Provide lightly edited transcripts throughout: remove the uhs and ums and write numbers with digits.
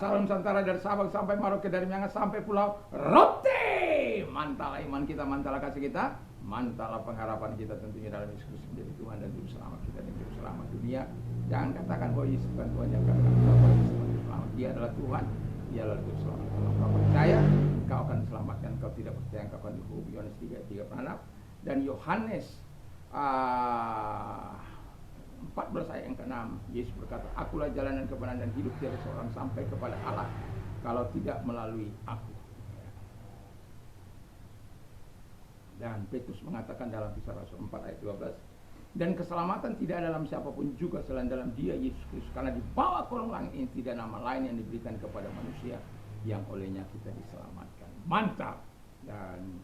Asal Nusantara dari Sabang sampai Merauke, dari Miangas sampai Pulau Rote. Mantala iman kita, mantala kasih kita, mantala pengharapan kita tentunya dalam Yesus Kristus menjadi Tuhan dan Juru Selamat kita dan Juru Selamat dunia. Jangan katakan bahwa Yesus bukan Tuhan, yang katakan bahwa Yesus Juru Selamat. Dia adalah Tuhan, Dia adalah Juru Selamat. Kalau kau percaya, kau akan diselamatkan. Kau tidak percaya, kau akan dihukum. Yohanes 3:3 dan Yohanes 14 ayat yang ke-6, Yesus berkata, akulah jalan dan kebenaran dan hidup, tiada seorang sampai kepada Allah kalau tidak melalui aku. Dan Petrus mengatakan dalam Kisah Rasul 4 ayat 12, dan keselamatan tidak dalam siapapun juga selain dalam Dia Yesus Kristus, karena di bawah kolong langit ini tidak nama lain yang diberikan kepada manusia yang olehnya kita diselamatkan. Mantap. Dan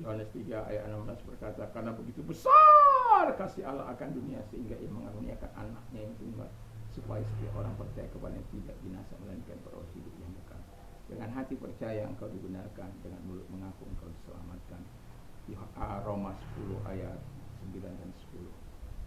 Yohanes 3 ayat 16 berkata, karena begitu besar kasih Allah akan dunia sehingga Ia mengaruniakan anaknya yang tunggal, supaya setiap orang percaya kepadanya tidak binasa melainkan beroleh hidup yang kekal. Dengan hati percaya engkau dibenarkan, dengan mulut mengaku engkau diselamatkan. Roma 10 ayat 9 dan 10.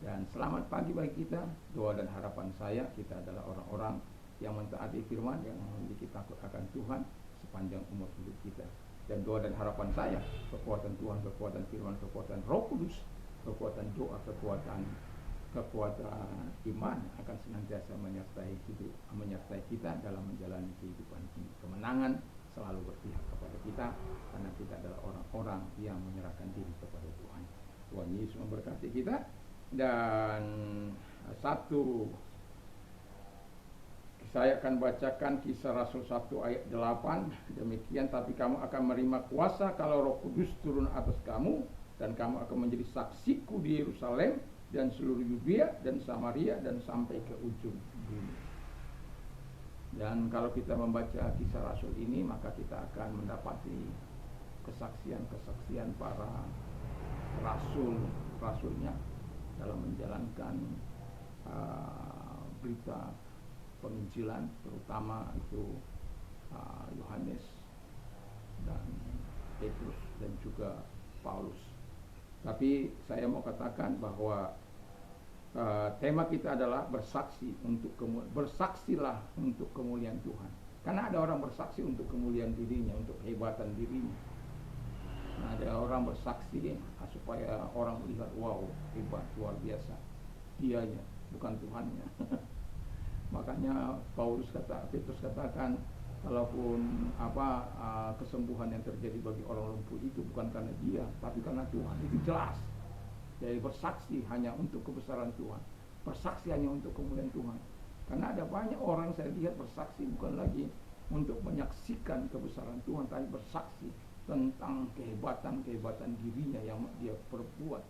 Dan selamat pagi bagi kita. Doa dan harapan saya, kita adalah orang-orang yang mentaati firman, yang memiliki takut akan Tuhan sepanjang umur hidup kita. Dan doa dan harapan saya, kekuatan Tuhan, kekuatan firman, kekuatan Roh Kudus, kekuatan doa, kekuatan iman akan senantiasa menyertai kita dalam menjalani kehidupan ini. Kemenangan selalu berpihak kepada kita, karena kita adalah orang-orang yang menyerahkan diri kepada Tuhan. Tuhan Yesus memberkati kita. Dan saya akan bacakan Kisah Rasul 1 ayat 8. Demikian, tapi kamu akan menerima kuasa kalau Roh Kudus turun atas kamu, dan kamu akan menjadi saksiku di Yerusalem dan seluruh Yudea dan Samaria dan sampai ke ujung bumi. Dan kalau kita membaca Kisah Rasul ini, maka kita akan mendapati kesaksian-kesaksian para rasulnya dalam menjalankan berita penginjilan, terutama itu Yohanes dan Petrus dan juga Paulus. Tapi saya mau katakan bahwa tema kita adalah bersaksilah untuk kemuliaan Tuhan. Karena ada orang bersaksi untuk kemuliaan dirinya, untuk kehebatan dirinya. Nah, ada orang bersaksi supaya orang melihat, wow, hebat, luar biasa dianya, bukan Tuhannya. Makanya Petrus katakan, kalaupun kesembuhan yang terjadi bagi orang lumpuh itu bukan karena dia, tapi karena Tuhan. Itu jelas. Jadi bersaksi hanya untuk kebesaran Tuhan, bersaksi hanya untuk kemuliaan Tuhan. Karena ada banyak orang saya lihat bersaksi bukan lagi untuk menyaksikan kebesaran Tuhan, tapi bersaksi tentang kehebatan dirinya yang dia perbuat.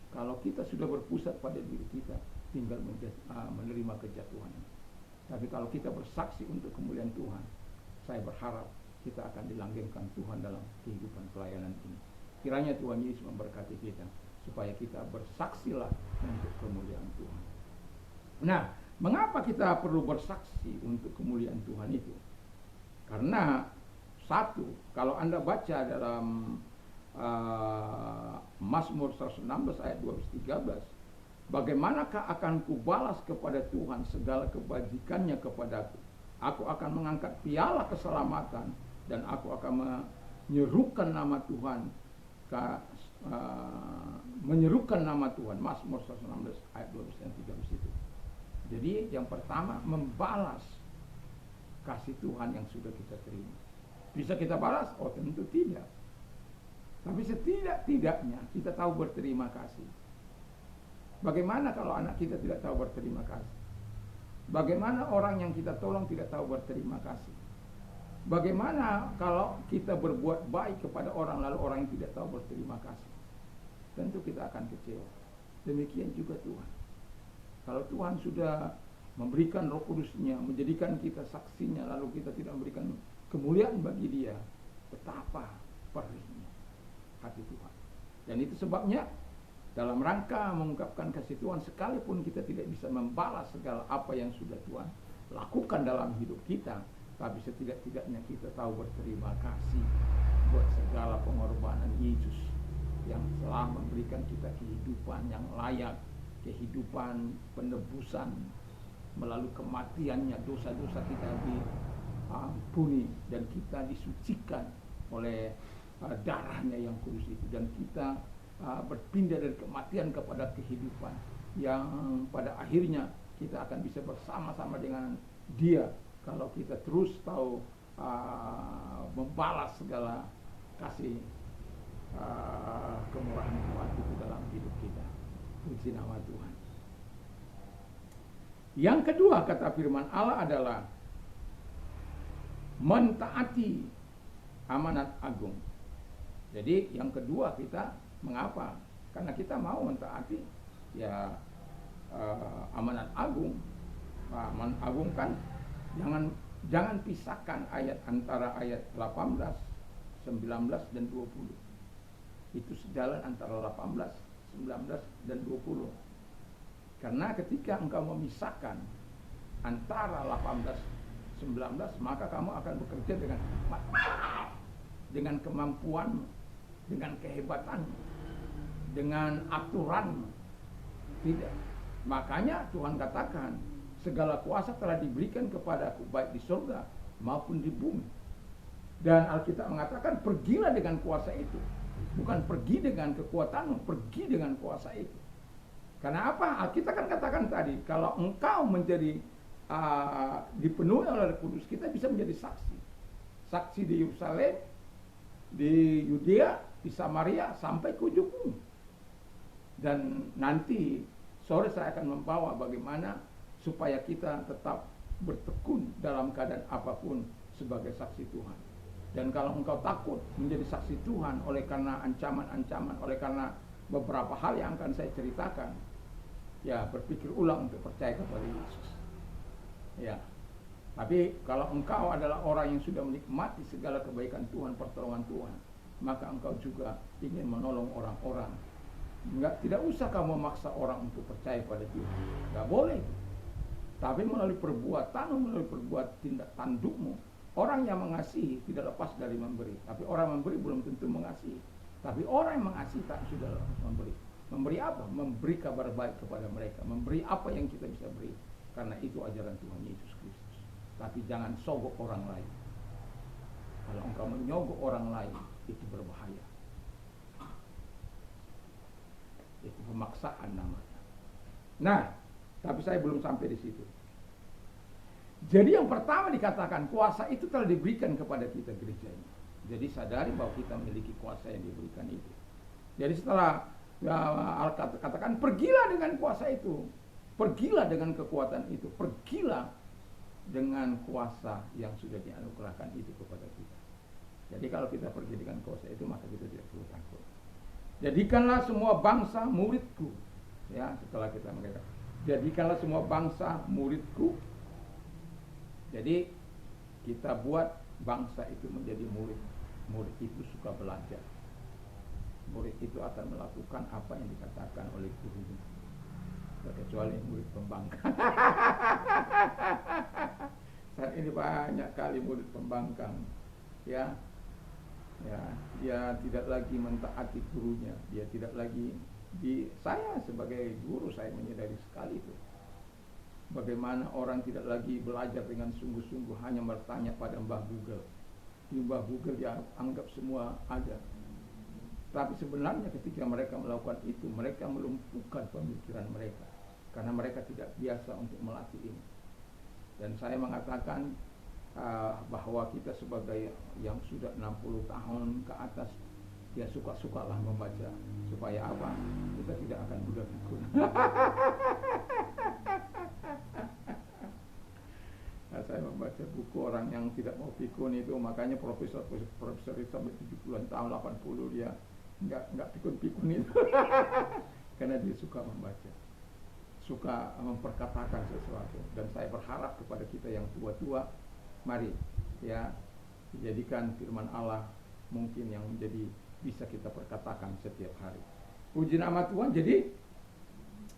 Kalau kita sudah berpusat pada diri kita, tinggal menerima kejatuhan. Tapi kalau kita bersaksi untuk kemuliaan Tuhan, saya berharap kita akan dilanggengkan Tuhan dalam kehidupan pelayanan ini. Kiranya Tuhan Yesus memberkati kita, supaya kita bersaksilah untuk kemuliaan Tuhan. Nah, mengapa kita perlu bersaksi untuk kemuliaan Tuhan itu? Karena satu, kalau Anda baca dalam Mazmur 116 ayat 12-13, bagaimanakah akan kubalas kepada Tuhan segala kebajikannya kepadaku? Aku akan mengangkat piala keselamatan, dan aku akan menyerukan nama Tuhan, Mazmur 116 ayat 12 dan 13 itu. Jadi yang pertama, membalas kasih Tuhan yang sudah kita terima. Bisa kita balas? Oh, tentu tidak. Tapi setidak-tidaknya kita tahu berterima kasih. Bagaimana kalau anak kita tidak tahu berterima kasih? Bagaimana orang yang kita tolong tidak tahu berterima kasih? Bagaimana kalau kita berbuat baik kepada orang, lalu orang yang tidak tahu berterima kasih? Tentu kita akan kecewa. Demikian juga Tuhan. Kalau Tuhan sudah memberikan Roh Kudus-Nya, menjadikan kita saksinya, lalu kita tidak memberikan kemuliaan bagi Dia, betapa perihnya hati Tuhan. Dan itu sebabnya dalam rangka mengungkapkan kasih Tuhan, sekalipun kita tidak bisa membalas segala apa yang sudah Tuhan lakukan dalam hidup kita, tapi setidak-tidaknya kita tahu berterima kasih buat segala pengorbanan Yesus yang telah memberikan kita kehidupan yang layak, kehidupan penebusan melalui kematiannya, dosa-dosa kita ampuni dan kita disucikan oleh darahnya yang kudus itu, dan kita berpindah dari kematian kepada kehidupan yang pada akhirnya kita akan bisa bersama-sama dengan Dia kalau kita terus tahu membalas segala kasih kemurahan Tuhan itu dalam hidup kita. Puji nama Tuhan. Yang kedua kata firman Allah adalah mentaati amanat agung. Jadi yang kedua kita mengapa? Karena kita mau mentaati ya amanat agung. Amanat agung kan jangan pisahkan ayat antara ayat 18, 19 dan 20. Itu sejalan antara 18, 19 dan 20. Karena ketika engkau memisahkan antara 18, 19, maka kamu akan bekerja dengan hikmat, dengan kemampuan, dengan kehebatan, dengan aturan. Tidak. Makanya Tuhan katakan, segala kuasa telah diberikan kepadaku baik di surga maupun di bumi. Dan Alkitab mengatakan pergilah dengan kuasa itu. Bukan pergi dengan kekuatanmu, pergi dengan kuasa itu. Karena apa? Alkitab kan katakan tadi, kalau engkau menjadi dipenuhi oleh Roh Kudus, kita bisa menjadi saksi. Saksi di Yerusalem, di Yudea, di Samaria, sampai ke ujung bumi. Dan nanti sore saya akan membawa bagaimana supaya kita tetap bertekun dalam keadaan apapun sebagai saksi Tuhan. Dan kalau engkau takut menjadi saksi Tuhan oleh karena ancaman-ancaman, oleh karena beberapa hal yang akan saya ceritakan, ya berpikir ulang untuk percaya kepada Yesus. Ya. Tapi kalau engkau adalah orang yang sudah menikmati segala kebaikan Tuhan, pertolongan Tuhan, maka engkau juga ingin menolong orang-orang. Tidak usah kamu memaksa orang untuk percaya pada Tuhan. Enggak boleh. Tapi melalui perbuatan, melalui tindak tandukmu. Orang yang mengasihi tidak lepas dari memberi. Tapi orang memberi belum tentu mengasihi. Tapi orang yang mengasihi tak sudah lepas memberi. Memberi apa? Memberi kabar baik kepada mereka. Memberi apa yang kita bisa beri. Karena itu ajaran Tuhan Yesus Kristus. Tapi jangan sogok orang lain. Kalau engkau menyogok orang lain, itu berbahaya. Itu pemaksaan namanya. Nah, tapi saya belum sampai di situ. Jadi yang pertama dikatakan kuasa itu telah diberikan kepada kita gereja ini. Jadi sadari bahwa kita memiliki kuasa yang diberikan itu. Jadi setelah Alkitab katakan pergilah dengan kuasa itu, pergilah dengan kekuatan itu, pergilah dengan kuasa yang sudah dianugerahkan itu kepada kita. Jadi kalau kita pergi dengan kuasa itu, maka kita tidak perlu takut. Jadikanlah semua bangsa muridku. Ya, setelah kita mengatakan, jadikanlah semua bangsa muridku. Jadi kita buat bangsa itu menjadi murid. Murid itu suka belajar. Murid itu akan melakukan apa yang dikatakan oleh gurunya. Kecuali murid pembangkang. Saat ini banyak kali murid pembangkang. Ya, dia tidak lagi mentaati gurunya. Dia tidak lagi saya sebagai guru, saya menyadari sekali itu. Bagaimana orang tidak lagi belajar dengan sungguh-sungguh, hanya bertanya pada Mbah Google. Di Mbah Google dia anggap semua ada. Tapi sebenarnya ketika mereka melakukan itu, mereka melumpuhkan pemikiran mereka. Karena mereka tidak biasa untuk melatih ini. Dan saya mengatakan bahwa kita sebagai yang sudah 60 tahun ke atas, ya suka-sukalah membaca. Supaya apa? Kita tidak akan mudah pikun. Saya membaca buku orang yang tidak mau pikun itu, makanya profesor itu sampai 70-an tahun, 80 dia nggak pikun-pikun itu. Karena dia suka membaca, suka memperkatakan sesuatu. Dan saya berharap kepada kita yang tua-tua, mari ya dijadikan firman Allah mungkin yang menjadi bisa kita perkatakan setiap hari. Puji nama Tuhan. Jadi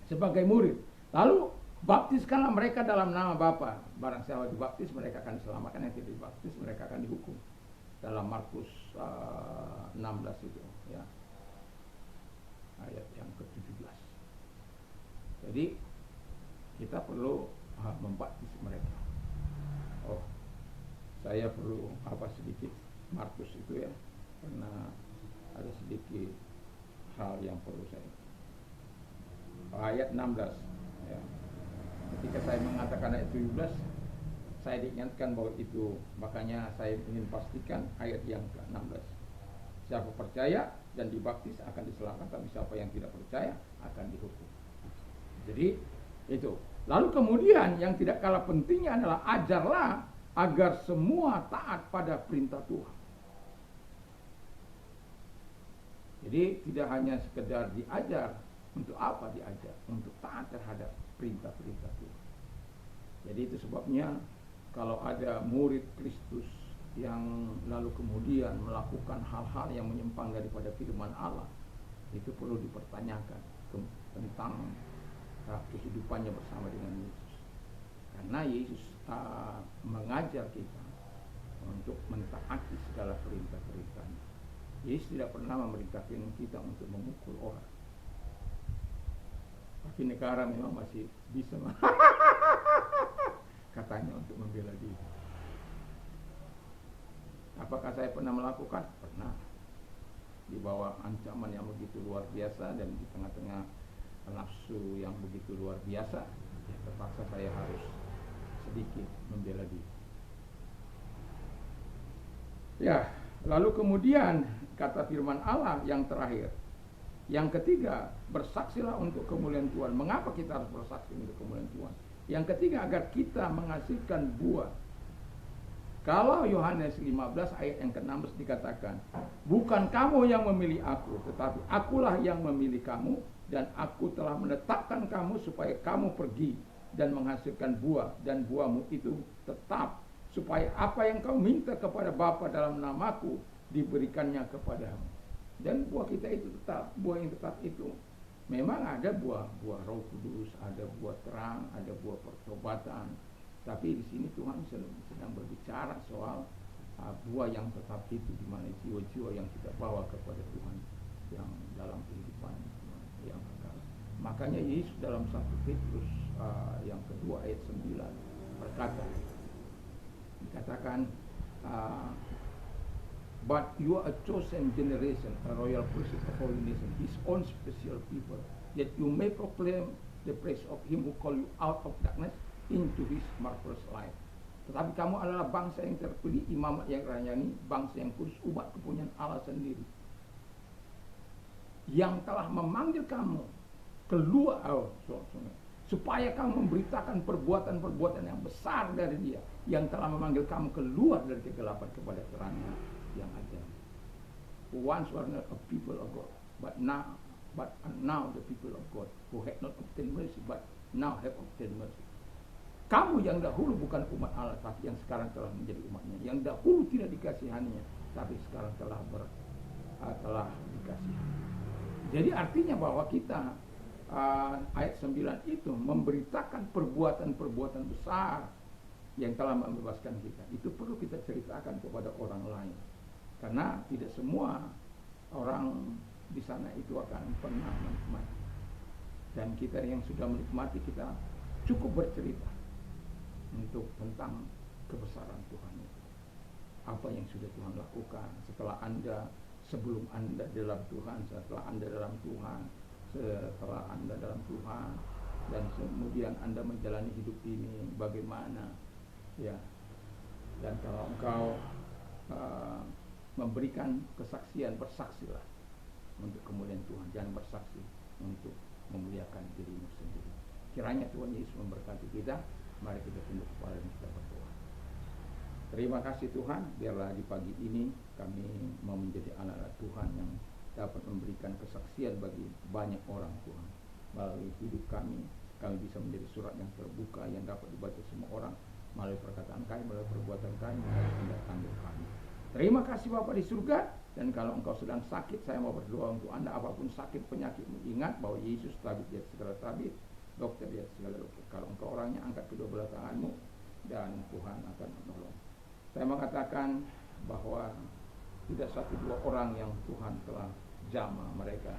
sebagai murid, lalu baptiskanlah mereka dalam nama Bapa. Barang siapa dibaptis, mereka akan diselamatkan. Yang tidak dibaptis, mereka akan dihukum. Dalam Markus 16 itu, ya, ayat yang ke-17. Jadi kita perlu membaptis mereka. saya perlu sedikit Markus itu ya, karena ada sedikit hal yang perlu saya. Ayat 16 ya. Ketika saya mengatakan ayat 17, saya diingatkan bahwa itu, makanya saya ingin pastikan ayat yang ke-16. Siapa percaya dan dibaptis akan diselamatkan, tapi siapa yang tidak percaya akan dihukum. Jadi itu. Lalu kemudian yang tidak kalah pentingnya adalah ajarlah agar semua taat pada perintah Tuhan. Jadi tidak hanya sekedar diajar, untuk apa diajar? Untuk taat terhadap perintah-perintah Tuhan. Jadi itu sebabnya kalau ada murid Kristus yang lalu kemudian melakukan hal-hal yang menyimpang daripada firman Allah, itu perlu dipertanyakan tentang kehidupannya bersama dengan Yesus. Karena Yesus mengajar kita untuk mentaati segala perintah-perintahnya. Yesus tidak pernah memerintahkan kita untuk memukul orang. Tapi negara memang masih bisa katanya untuk membela diri. Apakah saya pernah melakukan? Pernah. Di bawah ancaman yang begitu luar biasa dan di tengah-tengah nafsu yang begitu luar biasa, ya terpaksa saya harus sedikit membela diri. Ya, lalu kemudian kata firman Allah yang terakhir, yang ketiga, bersaksilah untuk kemuliaan Tuhan. Mengapa kita harus bersaksi untuk kemuliaan Tuhan? Yang ketiga, agar kita menghasilkan buah. Kalau Yohanes 15 ayat yang ke-16 dikatakan, bukan kamu yang memilih aku, tetapi akulah yang memilih kamu, dan aku telah menetapkan kamu supaya kamu pergi dan menghasilkan buah, dan buahmu itu tetap, supaya apa yang kau minta kepada Bapa dalam namaku diberikannya kepadamu. Dan buah kita itu tetap, buah yang tetap itu memang ada buah Roh Kudus, ada buah terang, ada buah pertobatan. Tapi di sini Tuhan sedang berbicara soal buah yang tetap itu, di mana jiwa-jiwa yang kita bawa kepada Tuhan yang dalam kehidupan yang kekal. Makanya Yesus dalam 1 Petrus yang kedua ayat 9 berkata, dikatakan, but you are a chosen generation, a royal priesthood, a holy nation, his own special people, that you may proclaim the praise of him who called you out of darkness into his marvelous light. Tetapi kamu adalah bangsa yang terpilih, imamat yang rayani, bangsa yang kudus, umat kepunyaan Allah sendiri, yang telah memanggil kamu keluar supaya kamu memberitakan perbuatan-perbuatan yang besar dari Dia, yang telah memanggil kamu keluar dari kegelapan kepada terang yang ajaib. Once were not a people of God, but now the people of God, who had not obtained mercy, but now have obtained mercy. Kamu yang dahulu bukan umat Allah, tapi yang sekarang telah menjadi umatnya. Yang dahulu tidak dikasihaninya, tapi sekarang telah dikasihani. Jadi artinya bahwa kita ayat 9 itu memberitakan perbuatan-perbuatan besar yang telah membebaskan kita. Itu perlu kita ceritakan kepada orang lain. Karena tidak semua orang di sana itu akan pernah menikmati. Dan kita yang sudah menikmati, kita cukup bercerita untuk tentang kebesaran Tuhan itu. Apa yang sudah Tuhan lakukan sebelum Anda dalam Tuhan, setelah Anda dalam Tuhan, setelah Anda dalam Tuhan, dan kemudian Anda menjalani hidup ini bagaimana, ya. Dan kalau engkau memberikan kesaksian, bersaksilah untuk kemuliaan Tuhan, jangan bersaksi untuk memuliakan dirimu sendiri. Kiranya Tuhan Yesus memberkati kita. Mari kita tunduk kepala dan kita berdoa. Terima kasih Tuhan, biarlah di pagi ini kami mau menjadi anak-anak Tuhan yang dapat memberikan kesaksian bagi banyak orang Tuhan. Melalui hidup kami bisa menjadi surat yang terbuka yang dapat dibaca semua orang, melalui perkataan kami, melalui perbuatan kami, melalui tindak tanduk kami. Terima kasih Bapa di surga. Dan kalau engkau sedang sakit, saya mau berdoa untuk Anda, apapun sakit penyakitmu, ingat bahwa Yesus tabib di atas segala tabib, dokter di atas segala dokter. Kalau engkau orangnya, angkat kedua belah tanganmu dan Tuhan akan menolong. Saya mengatakan bahwa tidak satu dua orang yang Tuhan telah jamah mereka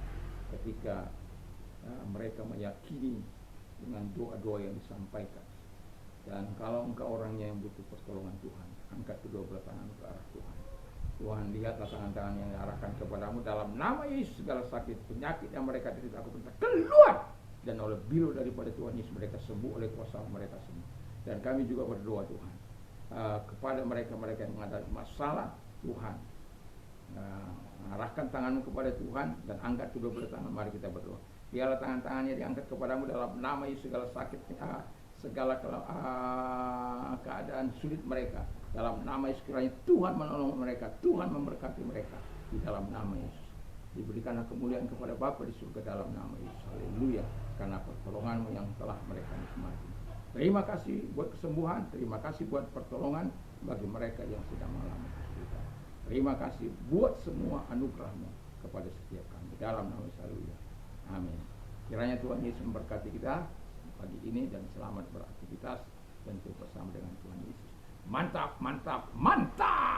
ketika mereka meyakini dengan doa-doa yang disampaikan. Dan kalau engkau orangnya yang butuh pertolongan Tuhan, angkat kedua belah tangan ke arah Tuhan. Tuhan, lihatlah tangan-tangan yang diarahkan kepadamu, dalam nama Yesus segala sakit, penyakit yang mereka derita aku perintah keluar, dan oleh bilu daripada Tuhan Yesus mereka sembuh, oleh kuasa mereka sembuh. Dan kami juga berdoa Tuhan, kepada mereka-mereka yang menghadapi masalah, Tuhan, arahkan tanganmu kepada Tuhan dan angkat kedua belah tangan. Mari kita berdoa. Biarlah tangan-tangannya diangkat kepadamu dalam nama Yesus, segala sakit, segala keadaan sulit mereka, dalam nama Yesus kiranya Tuhan menolong mereka, Tuhan memberkati mereka di dalam nama Yesus. Diberikanlah kemuliaan kepada Bapa di surga dalam nama Yesus. Haleluya, karena pertolonganmu yang telah mereka nikmati. Terima kasih buat kesembuhan, terima kasih buat pertolongan bagi mereka yang sedang mengalami kesulitan. Terima kasih buat semua anugerah-Mu kepada setiap kami dalam nama Yesus. Haleluya. Amin. Kiranya Tuhan Yesus memberkati kita pagi ini dan selamat beraktivitas dan bersama dengan Tuhan Yesus. Mantap, mantap, mantap.